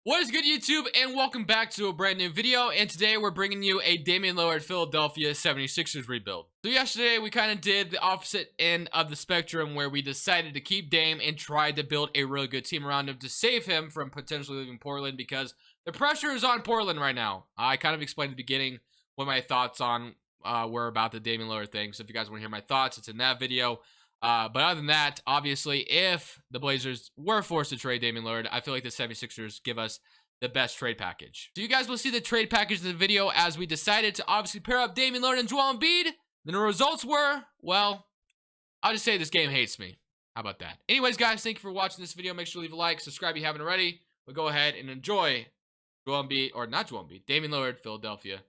What is good, YouTube, and welcome back to a brand new video. And today we're bringing you a Damian Lillard Philadelphia 76ers rebuild. So yesterday we kind of did the opposite end of the spectrum where we decided to keep Dame and tried to build a really good team around him to save him from potentially leaving Portland, because the pressure is on Portland right now. I kind of explained at the beginning what my thoughts on were about the Damian Lillard thing. So if you guys want to hear my thoughts, it's in that video. But other than that, obviously, if the Blazers were forced to trade Damian Lillard, I feel like the 76ers give us the best trade package. So you guys will see the trade package in the video, as we decided to obviously pair up Damian Lillard and Joel Embiid. Then the results were, well, I'll just say this game hates me. How about that? Anyways, guys, thank you for watching this video. Make sure to leave a like, subscribe if you haven't already. But go ahead and enjoy Joel Embiid, or not Joel Embiid, Damian Lillard, Philadelphia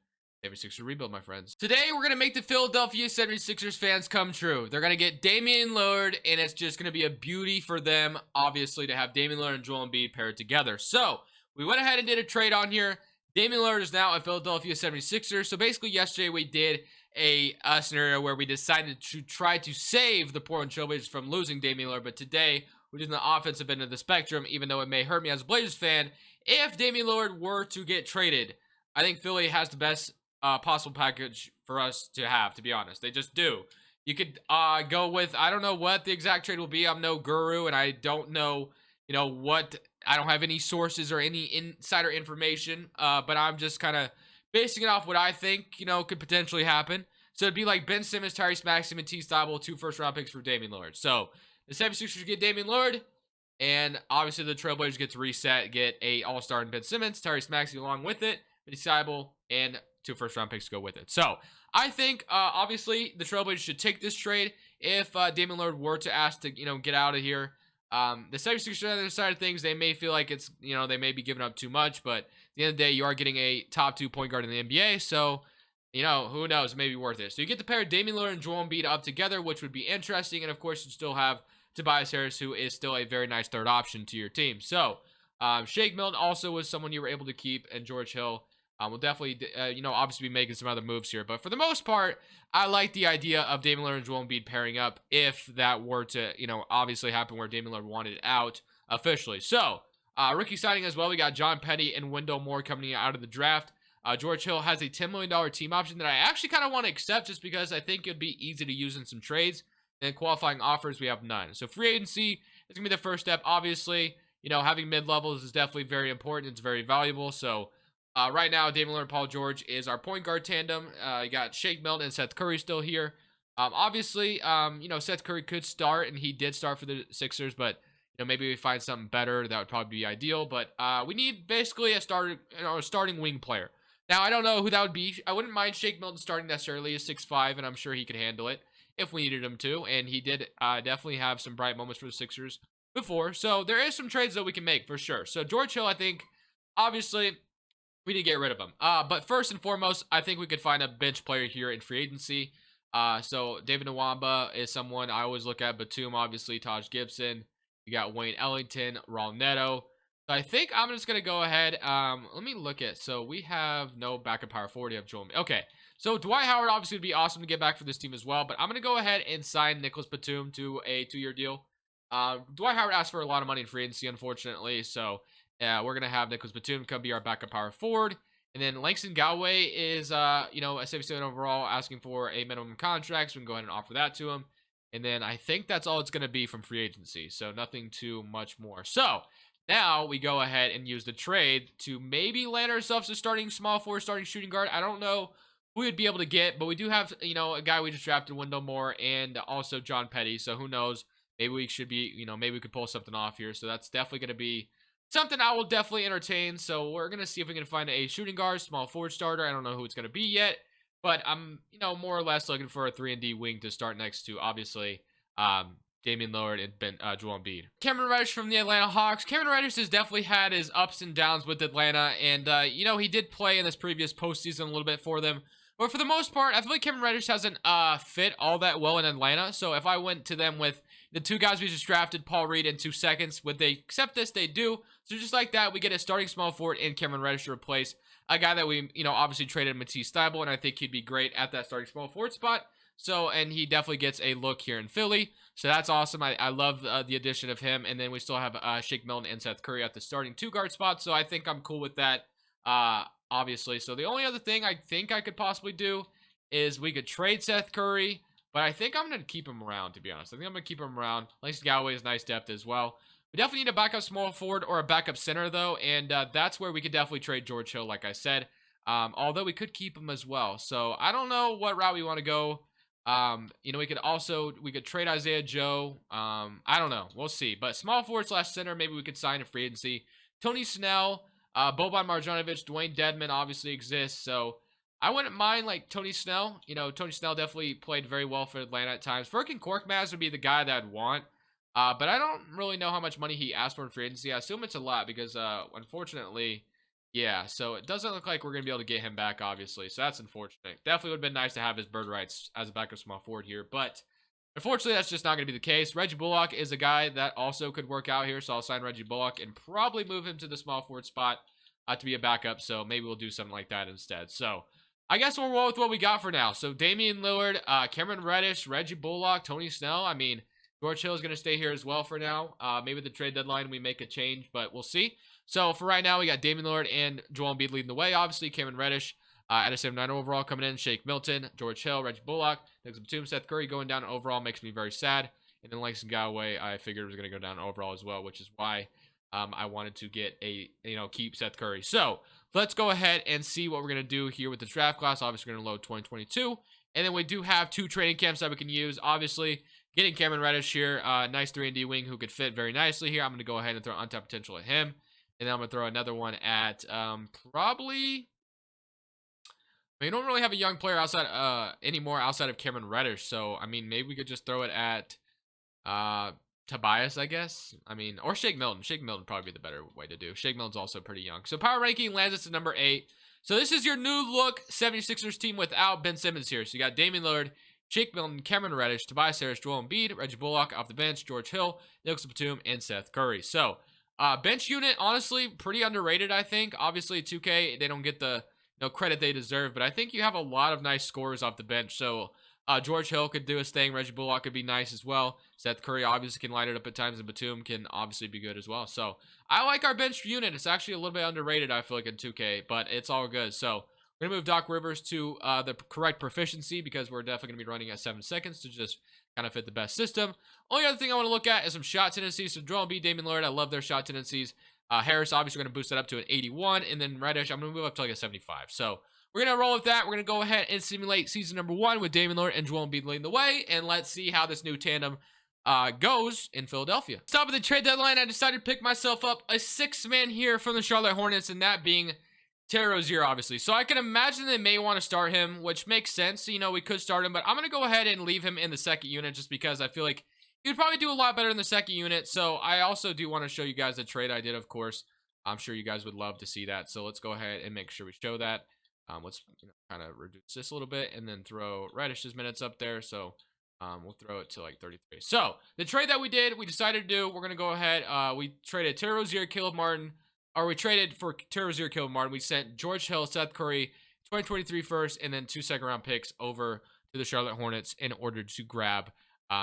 76ers rebuild, my friends. Today, we're going to make the Philadelphia 76ers fans come true. They're going to get Damian Lillard, and it's just going to be a beauty for them, obviously, to have Damian Lillard and Joel Embiid paired together. So, we went ahead and did a trade on here. Damian Lillard is now a Philadelphia 76ers. So, basically, yesterday, we did a scenario where we decided to try to save the Portland Trailblazers from losing Damian Lillard. But today, we're doing the offensive end of the spectrum, even though it may hurt me as a Blazers fan. If Damian Lillard were to get traded, I think Philly has the best possible package for us to have, to be honest. They just do. You could go with, I don't know what the exact trade will be. I'm no guru, and I don't know, what, I don't have any sources or any insider information, but I'm just kind of basing it off what I think, could potentially happen. So it'd be like Ben Simmons, Tyrese Maxey, and T. Thibault, 2 first-round picks for Damian Lillard. So the 76ers get Damian Lillard, and obviously the Trailblazers get to reset, get a all-star in Ben Simmons, Tyrese Maxey along with it, T. Thibault, and 2 first-round picks to go with it. So I think, obviously, the Trailblazers should take this trade if Damian Lillard were to ask to, get out of here. The 76ers on the other side of things, they may feel like it's, they may be giving up too much, but at the end of the day, you are getting a top 2 point guard in the NBA, so, who knows, it may be worth it. So you get to pair Damian Lillard and Joel Embiid up together, which would be interesting, and of course, you still have Tobias Harris, who is still a very nice third option to your team. So, Shake Milton also was someone you were able to keep, and George Hill. We'll definitely, obviously be making some other moves here. But for the most part, I like the idea of Damian Lillard and Joel Embiid pairing up if that were to, obviously happen where Damian Lillard wanted out officially. So, rookie signing as well. We got John Petty and Wendell Moore coming out of the draft. George Hill has a $10 million team option that I actually kind of want to accept, just because I think it'd be easy to use in some trades. And qualifying offers, we have none. So free agency is going to be the first step. Obviously, having mid-levels is definitely very important. It's very valuable. So, right now, Damian Lillard and Paul George is our point guard tandem. You got Shake Milton and Seth Curry still here. Obviously, Seth Curry could start, and he did start for the Sixers, but, maybe we find something better. That would probably be ideal, but we need basically a starting wing player. Now, I don't know who that would be. I wouldn't mind Shake Milton starting necessarily. He's 6'5", and I'm sure he could handle it if we needed him to, and he did definitely have some bright moments for the Sixers before. So there is some trades that we can make for sure. So George Hill, I think, obviously, we need to get rid of him. But first and foremost, I think we could find a bench player here in free agency. So David Nwaba is someone I always look at. Batum, obviously, Taj Gibson. You got Wayne Ellington, Raul Neto. So I think I'm just going to go ahead. Let me look at. So we have no backup power forward. We have Joel. Okay. So Dwight Howard obviously would be awesome to get back for this team as well. But I'm going to go ahead and sign Nicholas Batum to a 2-year deal. Dwight Howard asked for a lot of money in free agency, unfortunately. So we're going to have Nicholas Batum come be our backup power forward. And then Langston Galway is, a 77 overall, asking for a minimum contract. So we can go ahead and offer that to him. And then I think that's all it's going to be from free agency. So nothing too much more. So now we go ahead and use the trade to maybe land ourselves a starting small forward, starting shooting guard. I don't know who we'd be able to get, but we do have, a guy we just drafted, Wendell Moore, and also John Petty. So who knows? Maybe we should be, maybe we could pull something off here. So that's definitely going to be something I will definitely entertain. So we're going to see if we can find a shooting guard, small forward starter. I don't know who it's going to be yet, but I'm, more or less looking for a 3-and-D wing to start next to, obviously, Damian Lillard and Joel Embiid. Cameron Reddish from the Atlanta Hawks. Cameron Reddish has definitely had his ups and downs with Atlanta, and, he did play in this previous postseason a little bit for them. But for the most part, I feel like Cameron Reddish hasn't fit all that well in Atlanta. So if I went to them with the 2 guys we just drafted, Paul Reed and 2 seconds, would they accept this? They do. So just like that, we get a starting small forward in Cameron Reddish to replace a guy that we, obviously traded Matisse Thybulle, and I think he'd be great at that starting small forward spot. So, and he definitely gets a look here in Philly. So that's awesome. I love the addition of him. And then we still have Shake Milton and Seth Curry at the starting 2 guard spot. So I think I'm cool with that, obviously. So the only other thing I think I could possibly do is we could trade Seth Curry. But I think I'm going to keep him around, to be honest. I think I'm going to keep him around. Lance Galloway is nice depth as well. We definitely need a backup small forward or a backup center, though. And that's where we could definitely trade George Hill, like I said. Although we could keep him as well. So I don't know what route we want to go. We could trade Isaiah Joe. I don't know. We'll see. But small forward / center, maybe we could sign a free agency. Tony Snell, Boban Marjanovic, Dwayne Dedmon obviously exists. So I wouldn't mind like Tony Snell. Tony Snell definitely played very well for Atlanta at times. Furkan Korkmaz would be the guy that I'd want. But I don't really know how much money he asked for in free agency. I assume it's a lot because, unfortunately, yeah. So it doesn't look like we're going to be able to get him back, obviously. So that's unfortunate. Definitely would have been nice to have his bird rights as a backup small forward here. But unfortunately, that's just not going to be the case. Reggie Bullock is a guy that also could work out here. So I'll sign Reggie Bullock and probably move him to the small forward spot to be a backup. So maybe we'll do something like that instead. So I guess we'll roll with what we got for now. So Damian Lillard, Cameron Reddish, Reggie Bullock, Tony Snell. I mean, George Hill is going to stay here as well for now. Maybe the trade deadline we make a change, but we'll see. So for right now, we got Damian Lillard and Joel Embiid leading the way. Obviously, Cameron Reddish at a 79 overall coming in. Shake Milton, George Hill, Reggie Bullock, Nicholas Batum, Seth Curry going down overall makes me very sad. And then Langston Galloway, I figured was going to go down overall as well, which is why I wanted to get keep Seth Curry. So let's go ahead and see what we're going to do here with the draft class. Obviously, we're going to load 2022. And then we do have 2 training camps that we can use. Obviously, getting Cameron Reddish here, nice 3-and-D wing who could fit very nicely here. I'm going to go ahead and throw untapped potential at him. And then I'm going to throw another one at probably... We don't really have a young player outside anymore outside of Cameron Reddish. So, I mean, maybe we could just throw it at Tobias, I guess. I mean, or Shake Milton. Shake Milton would probably be the better way to do. Shake Milton's also pretty young. So, power ranking lands us at number 8. So, this is your new look 76ers team without Ben Simmons here. So, you got Damian Lillard, Shake Milton, Cameron Reddish, Tobias Harris, Joel Embiid, Reggie Bullock off the bench, George Hill, Nicholas Batum, and Seth Curry. So, bench unit, honestly, pretty underrated, I think. Obviously, 2K, they don't get the credit they deserve, but I think you have a lot of nice scorers off the bench. So, George Hill could do his thing. Reggie Bullock could be nice as well. Seth Curry obviously can light it up at times, and Batum can obviously be good as well. So, I like our bench unit. It's actually a little bit underrated, I feel like, in 2K, but it's all good. So, we're going to move Doc Rivers to the correct proficiency because we're definitely going to be running at 7 seconds to just kind of fit the best system. Only other thing I want to look at is some shot tendencies. So Joel Embiid, Damian Lillard, I love their shot tendencies. Harris, obviously, we're going to boost that up to an 81. And then Reddish, I'm going to move up to like a 75. So we're going to roll with that. We're going to go ahead and simulate season number 1 with Damian Lillard and Joel Embiid leading the way. And let's see how this new tandem goes in Philadelphia. Top of the trade deadline, I decided to pick myself up a 6-man here from the Charlotte Hornets, and that being Terry Rozier, obviously. So I can imagine they may want to start him, which makes sense. We could start him, but I'm going to go ahead and leave him in the second unit just because I feel like he would probably do a lot better in the second unit. So I also do want to show you guys the trade I did, of course. I'm sure you guys would love to see that. So let's go ahead and make sure we show that. Let's kind of reduce this a little bit and then throw Reddish's minutes up there. So we'll throw it to like 33. So the trade that we did, we decided to do, we're going to go ahead. We traded Terry Rozier, Caleb Martin. Or we traded for Terry Rozier, Caleb Martin. We sent George Hill, Seth Curry, 2023 first, and then 2 second-round picks over to the Charlotte Hornets in order to grab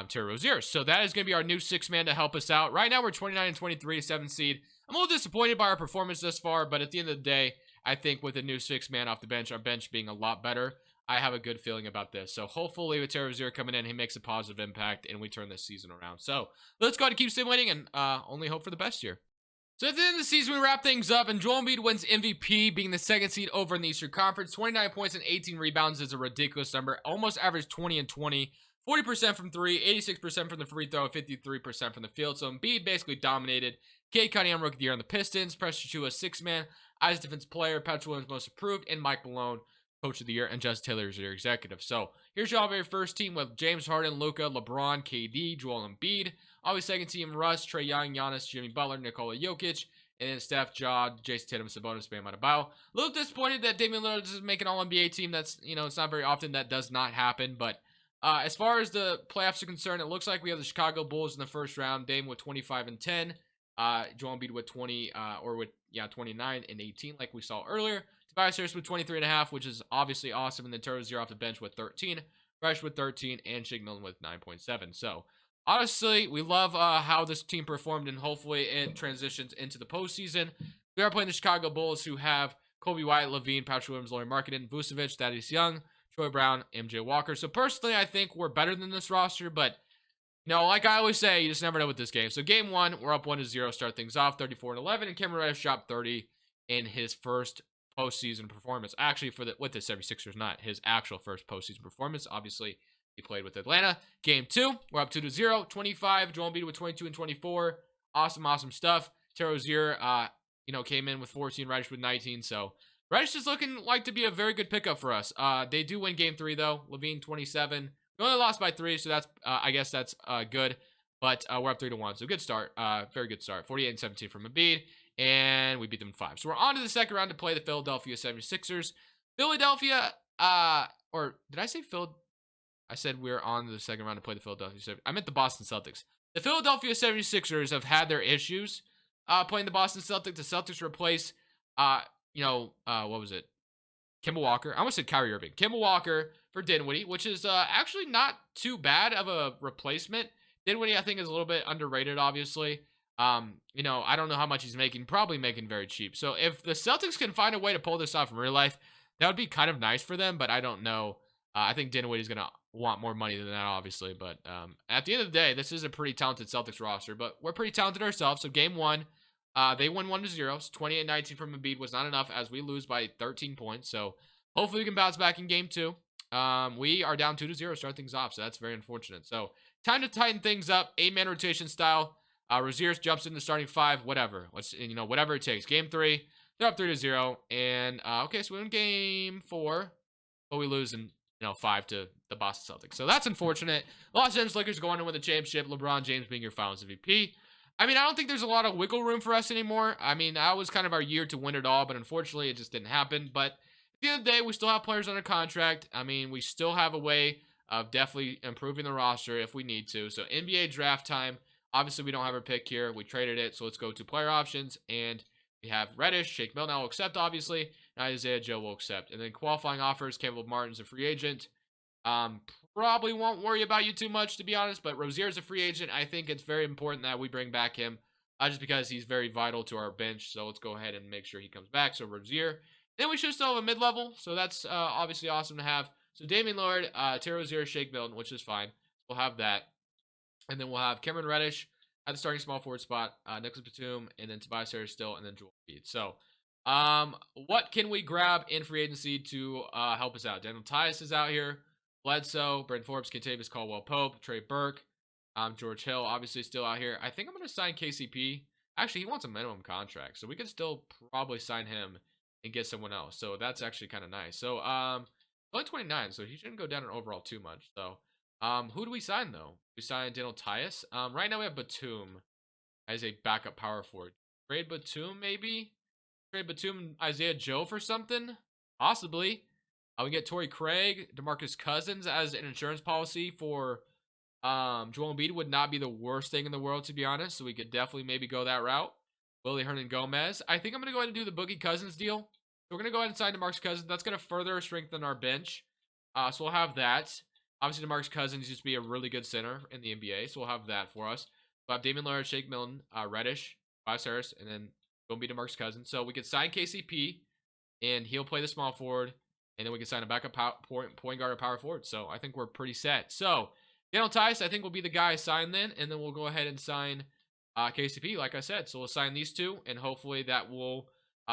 Terry Rozier. So that is going to be our new 6-man to help us out. Right now, we're 29-23, 7th seed. I'm a little disappointed by our performance thus far, but at the end of the day, I think with a new 6-man off the bench, our bench being a lot better, I have a good feeling about this. So hopefully with Terry Rozier coming in, he makes a positive impact, and we turn this season around. So let's go ahead and keep simulating and only hope for the best here. So at the end of the season, we wrap things up, and Joel Embiid wins MVP, being the 2nd seed over in the Eastern Conference. 29 points and 18 rebounds is a ridiculous number. Almost averaged 20 and 20. 40% from 3, 86% from the free throw, 53% from the field. So Embiid basically dominated. Cade Cunningham, Rookie of the Year on the Pistons. Pressure to a 6-man. Ice Defense Player, Patrick Williams Most Improved, and Mike Malone, Coach of the Year, and Justin Taylor is your executive. So here's your very first team with James Harden, Luka, LeBron, KD, Joel Embiid. Always second team, Russ, Trae Young, Giannis, Jimmy Butler, Nikola Jokic, and then Steph, Ja, Jason Tatum, Sabonis, Bam Adebayo. A little disappointed that Damian Lillard doesn't make an All-NBA team. That's, it's not very often that does not happen. But as far as the playoffs are concerned, it looks like we have the Chicago Bulls in the first round. Dame with 25 and 10. Joel Embiid with 29 and 18, like we saw earlier. Tobias Harris with 23.5, which is obviously awesome. And then Terry Rozier off the bench with 13. Fresh with 13, and Shake Milton with 9.7. So, honestly, we love how this team performed, and hopefully it transitions into the postseason. We are playing the Chicago Bulls, who have Kobe White, Levine, Patrick Williams, Laurie Marketing, Vucevic, Thaddeus Young, Troy Brown, MJ Walker. So, personally, I think we're better than this roster, but like I always say, you just never know with this game. So game one, we're up 1-0, start things off, 34-11, and Cameron Reddish dropped 30 in his first postseason performance. Actually, with the 76ers, not his actual first postseason performance. Obviously, he played with Atlanta. Game two, we're up 2-0, 25. Joel Embiid with 22 and 24. Awesome stuff. Terry Rozier, came in with 14, Reddish with 19. So Reddish is looking like to be a very good pickup for us. They do win game three, though. Levine, 27. We only lost by 3, so that's I guess that's good. But we're up 3-1, so good start. Very good start. 48 and 17 from Embiid, and we beat them in 5. So we're on to the second round to play the Philadelphia 76ers. Philadelphia, or did I say Phil? I said we're on to the second round to play the Philadelphia 76ers. I meant the Boston Celtics. The Philadelphia 76ers have had their issues playing the Boston Celtics. The Celtics replace, what was it? Kemba Walker. I almost said Kyrie Irving. Kemba Walker for Dinwiddie, which is actually not too bad of a replacement. Dinwiddie, I think, is a little bit underrated, obviously. I don't know how much he's making. Probably making very cheap. So if the Celtics can find a way to pull this off in real life, that would be kind of nice for them, but I don't know. I think Dinwiddie's going to want more money than that, obviously. But at the end of the day, this is a pretty talented Celtics roster, but we're pretty talented ourselves. So game one, they win 1-0. So 28-19 from Embiid was not enough as we lose by 13 points. So hopefully we can bounce back in game two. We are down 2-0, start things off. So that's very unfortunate. So time to tighten things up. 8-man rotation style. Rozier jumps into starting 5, whatever. Whatever it takes. Game 3, they're up 3-0. And, okay, so we win game 4, but we lose in, 5 to the Boston Celtics. So that's unfortunate. Los Angeles Lakers going to win the championship. LeBron James being your Finals MVP. I don't think there's a lot of wiggle room for us anymore. That was kind of our year to win it all, but unfortunately it just didn't happen. But at the end of the day, we still have players under contract. We still have a way of definitely improving the roster if we need to. So NBA draft time. Obviously, we don't have our pick here. We traded it, so let's go to player options. And we have Reddish, Shake Milton will accept, obviously. And Isaiah Joe will accept. And then qualifying offers, Caleb Martin's a free agent. Probably won't worry about you too much, to be honest, but Rozier's a free agent. I think it's very important that we bring back him just because he's very vital to our bench. So let's go ahead and make sure he comes back. So Rozier. Then we should still have a mid-level, so that's obviously awesome to have. So Damian Lillard, Terry Rozier, Shake Milton, which is fine. We'll have that. And then we'll have Cameron Reddish at the starting small forward spot, Nicholas Batum, and then Tobias Harris still, and then Joel Embiid. So what can we grab in free agency to help us out? Daniel Tice is out here. Bledsoe, Brent Forbes, Kentavious Caldwell-Pope, Trey Burke, George Hill, obviously still out here. I think I'm going to sign KCP. Actually, he wants a minimum contract, so we could still probably sign him and get someone else. So that's actually kind of nice. So only 29, so he shouldn't go down in overall too much. So who do we sign, though? We signed Daniel Tice. Right now we have Batum as a backup power forward. Trade Batum, maybe? Trade Batum, Isaiah Joe for something? Possibly. We get Torrey Craig, DeMarcus Cousins as an insurance policy for Joel Embiid would not be the worst thing in the world, to be honest. So we could definitely maybe go that route. Willie Hernan-Gomez. I think I'm going to go ahead and do the Boogie Cousins deal. So we're going to go ahead and sign DeMarcus Cousins. That's going to further strengthen our bench. So we'll have that. Obviously, DeMarcus Cousins used to be a really good center in the NBA. So we'll have that for us. We'll have Damian Lillard, Shake Milton, Reddish, Tobias Harris, and then going to be DeMarcus Cousins. So we could sign KCP, and he'll play the small forward. And then we can sign a backup point guard or power forward. So I think we're pretty set. So Daniel Tice, I think, will be the guy signed then. And then we'll go ahead and sign KCP, like I said. So we'll sign these two. And hopefully that will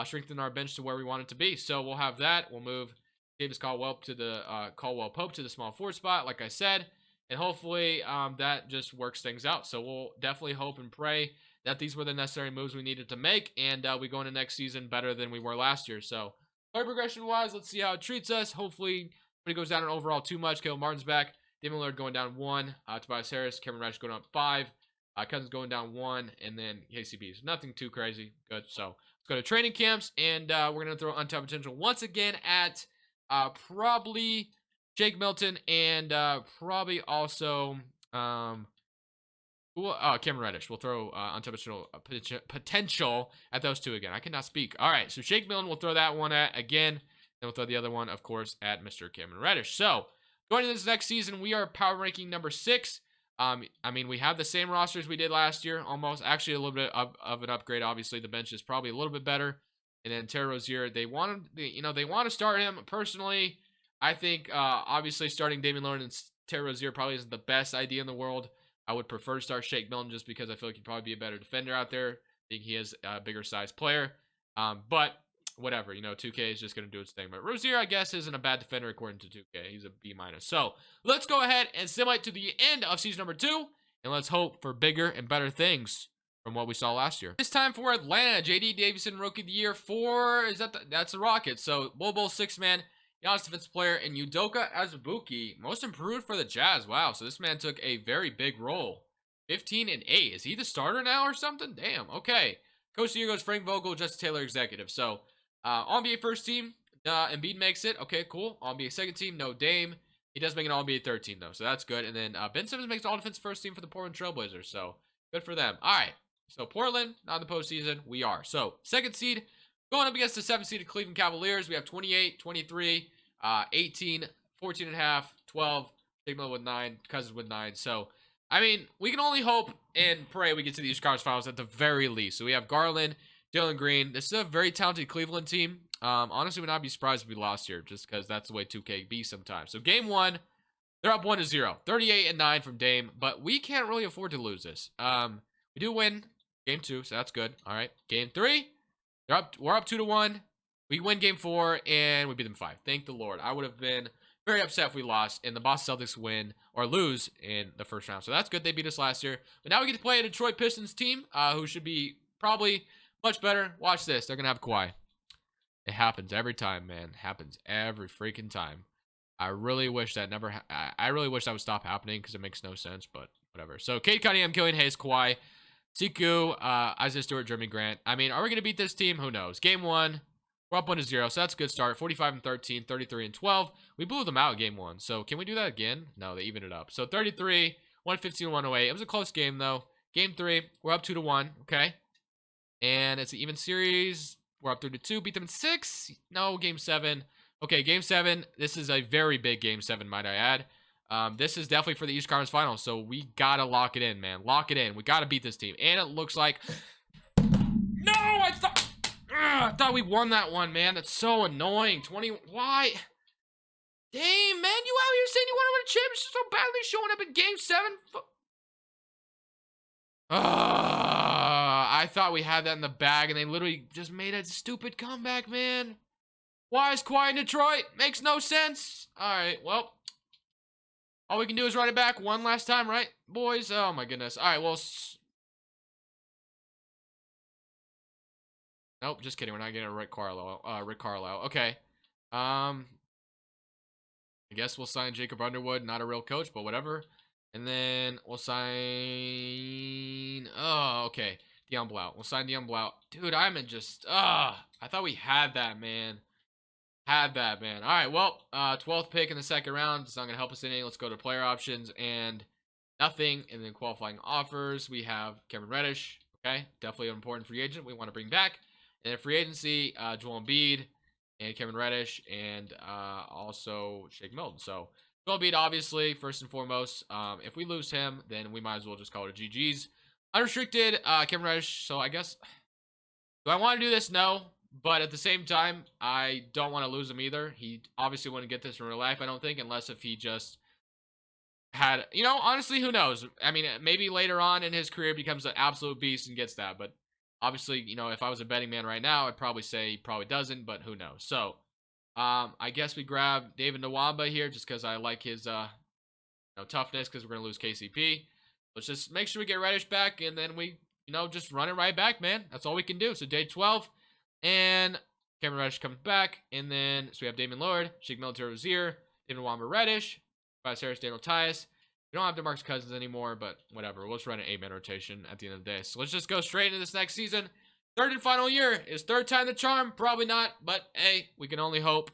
strengthen our bench to where we want it to be. So we'll have that. We'll move Davis Caldwell-Pope to the small forward spot, like I said. And hopefully that just works things out. So we'll definitely hope and pray that these were the necessary moves we needed to make. And we go into next season better than we were last year. So player progression-wise, let's see how it treats us. Hopefully, when it goes down in overall too much, Caleb Martin's back. Damian Lillard going down 1. Tobias Harris, Cameron Reddish going up 5. Cousins going down 1. And then KCP. So nothing too crazy. Good. So let's go to training camps. And we're going to throw untapped potential once again at probably Shake Milton and probably also Cameron Reddish. We'll throw untapped potential at those two again. I cannot speak. All right, so Shake Milton, we'll throw that one at again. Then we'll throw the other one, of course, at Mr. Cameron Reddish. So Going into this next season, we are power ranking number 6. I mean, we have the same rosters we did last year, almost. Actually, a little bit of an upgrade. Obviously, the bench is probably a little bit better. And then Terry Rozier, they want to start him. Personally, I think obviously starting Damian Lillard and Terry Rozier probably isn't the best idea in the world. I would prefer to start Shake Milton just because I feel like he'd probably be a better defender out there. I think he is a bigger size player. But whatever, 2K is just going to do its thing. But Rozier, I guess, isn't a bad defender according to 2K. He's a B-. So let's go ahead and simulate to the end of season number 2, and let's hope for bigger and better things from what we saw last year. This time for Atlanta, J.D. Davison, Rookie of the Year for, that's the Rockets. So Bol Bol, 6-man, Giannis defensive player, and Udoka Azubuike, most improved for the Jazz. Wow, so this man took a very big role. 15 and 8. Is he the starter now or something? Damn, okay. Coach of the Year goes Frank Vogel, Justin Taylor, executive. So All-NBA first team, Embiid makes it. Okay, cool. All-NBA second team, no Dame. He does make an All-NBA third team, though, so that's good. And then Ben Simmons makes all-defense first team for the Portland Trailblazers, so good for them. All right, so Portland, not in the postseason. We are. So second seed, going up against the 7th seeded Cleveland Cavaliers. We have 28, 23, 18, 14 and a half, 12, Sigma with 9, Cousins with 9. So, I mean, we can only hope and pray we get to the Eastern Conference Finals at the very least. So we have Garland, Jalen Green. This is a very talented Cleveland team. Honestly, would not be surprised if we lost here, just because that's the way 2K be sometimes. So game 1, they're up 1-0, 38 and 9 from Dame, but we can't really afford to lose this. We do win game 2, so that's good. All right, game 3, we're up 2-1. We win game 4 and we beat them 5. Thank the Lord. I would have been very upset if we lost and the Boston Celtics win or lose in the first round. So that's good. They beat us last year, but now we get to play a Detroit Pistons team, who should be probably much better. Watch this. They're going to have Kawhi. It happens every time, man. It happens every freaking time. I really wish that I really wish that would stop happening because it makes no sense, but whatever. So, Cade Cunningham, Killian Hayes, Kawhi, Siku, Isaiah Stewart, Jeremy Grant. I mean, are we going to beat this team? Who knows? Game 1, we're up 1-0, so that's a good start. 45 and 13, 33 and 12. We blew them out game 1, so can we do that again? No, they evened it up. So, 33, 115, 108. It was a close game, though. Game 3, we're up 2-1, okay? And it's an even series. We're up 3-2. Beat them in 6. No, game 7. Okay, game 7. This is a very big game 7, might I add. This is definitely for the East Conference Finals, so we got to lock it in, man. Lock it in. We got to beat this team. And it looks like... No, I thought we won that one, man. That's so annoying. 20... Why? Dang, man. You out here saying you want to win a championship so badly, showing up in game 7? I thought we had that in the bag, and they literally just made a stupid comeback, man. Why is Kawhi in Detroit? Makes no sense. All right, well, all we can do is run it back one last time, right, boys? Oh, my goodness. All right, well, nope, just kidding. We're not getting Rick Carlisle. Okay. I guess we'll sign Jacob Underwood. Not a real coach, but whatever. And then we'll sign... Oh, okay. Dion Blount. We'll sign Dion Blount. Dude, I'm in just... I thought we had that, man. All right, well, 12th pick in the second round. It's not going to help us any. Let's go to player options and nothing. And then qualifying offers. We have Cameron Reddish. Okay, definitely an important free agent we want to bring back. And then free agency, Joel Embiid and Cameron Reddish and also Shake Milton. So... Joel Embiid, obviously, first and foremost. If we lose him, then we might as well just call it a GG's. Unrestricted, Cameron Reddish. So I guess, do I want to do this? No. But at the same time, I don't want to lose him either. He obviously wouldn't get this in real life, I don't think, unless if he just had, honestly, who knows? I mean, maybe later on in his career becomes an absolute beast and gets that. But obviously, if I was a betting man right now, I'd probably say he probably doesn't, but who knows? So, I guess we grab David Nwaba here just because I like his toughness because we're going to lose KCP. Let's just make sure we get Reddish back and then we, just run it right back, man. That's all we can do. So day 12 and Cameron Reddish comes back. And then, so we have Damian Lillard, Sheik Military Rozier, David Nwaba Reddish, Tobias Harris, Daniel Tyus. We don't have DeMarcus Cousins anymore, but whatever. We'll just run an 8-man rotation at the end of the day. So let's just go straight into this next season. Third and final year. Is third time the charm? Probably not, but hey, we can only hope.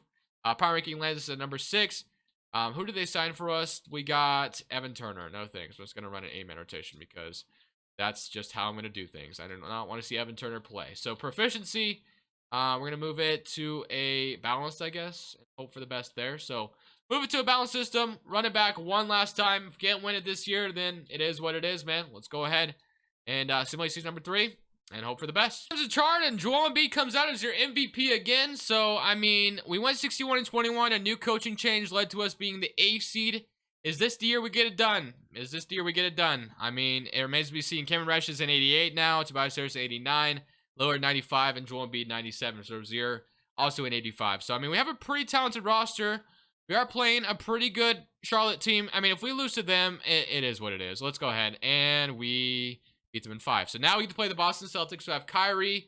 Power ranking lands us at number 6. Who did they sign for us? We got Evan Turner. No thanks. I'm just going to run an 8-man rotation because that's just how I'm going to do things. I do not want to see Evan Turner play. So proficiency, we're going to move it to a balanced, I guess, and hope for the best there. So Move it to a balance system. Run it back one last time. If you can't win it this year, then it is what it is, man. Let's go ahead and simulate season number 3 and hope for the best. There's a chart, and Joel Embiid comes out as your MVP again. So, I mean, we went 61-21. A new coaching change led to us being the 8th seed. Is this the year we get it done? Is this the year we get it done? I mean, it remains to be seen. Kevin Resch is in 88 now. Tobias Harris 89. Lillard 95. And Joel Embiid 97. So Rozier also in 85. So, I mean, we have a pretty talented roster. We are playing a pretty good Charlotte team. I mean, if we lose to them, it is what it is. Let's go ahead. And we beat them in 5. So now we get to play the Boston Celtics. We have Kyrie.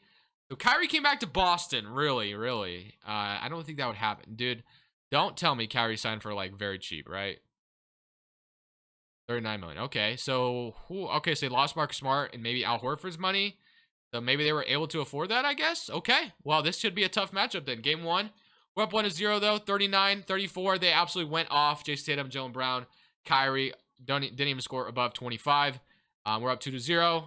So Kyrie came back to Boston. Really, really. I don't think that would happen. Dude, don't tell me Kyrie signed for, like, very cheap, right? 39 million. Okay, so okay, so they lost Marcus Smart and maybe Al Horford's money. So maybe they were able to afford that, I guess. Okay, well, this should be a tough matchup then. Game 1. We're up 1-0 though, 39-34. They absolutely went off. Jason Tatum, Jaylen Brown, Kyrie didn't even score above 25. We're up 2-0.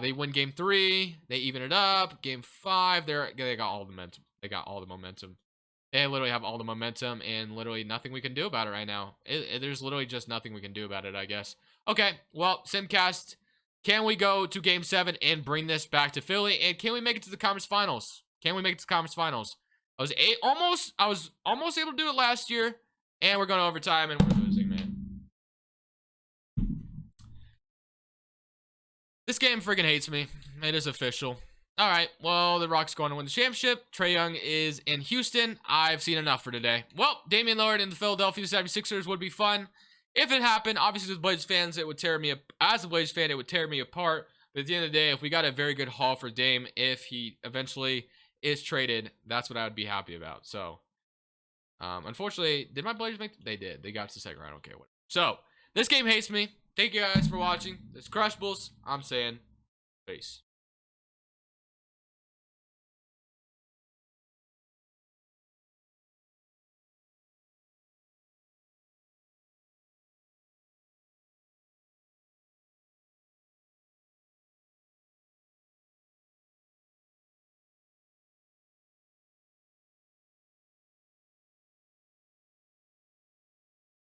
They win game 3. They even it up. Game 5, they got all the momentum. They got all the momentum. They literally have all the momentum, and literally nothing we can do about it right now. There's literally just nothing we can do about it, I guess. Okay, well, Simcast, can we go to game 7 and bring this back to Philly? And can we make it to the conference finals? Can we make it to the conference finals? I was almost able to do it last year, and we're going to overtime, and we're losing, man. This game freaking hates me. It is official. All right, well, the Rock's going to win the championship. Trae Young is in Houston. I've seen enough for today. Well, Damian Lillard and the Philadelphia 76ers would be fun. If it happened, obviously as Blazers fans, it would tear me up. As a Blazers fan, it would tear me apart. But at the end of the day, if we got a very good haul for Dame, if he eventually is traded, that's what I would be happy about. So, unfortunately, did my Blazers make? They did. They got to the second round. Okay, whatever. So, this game hates me. Thank you guys for watching. This Crushables. I'm saying, peace.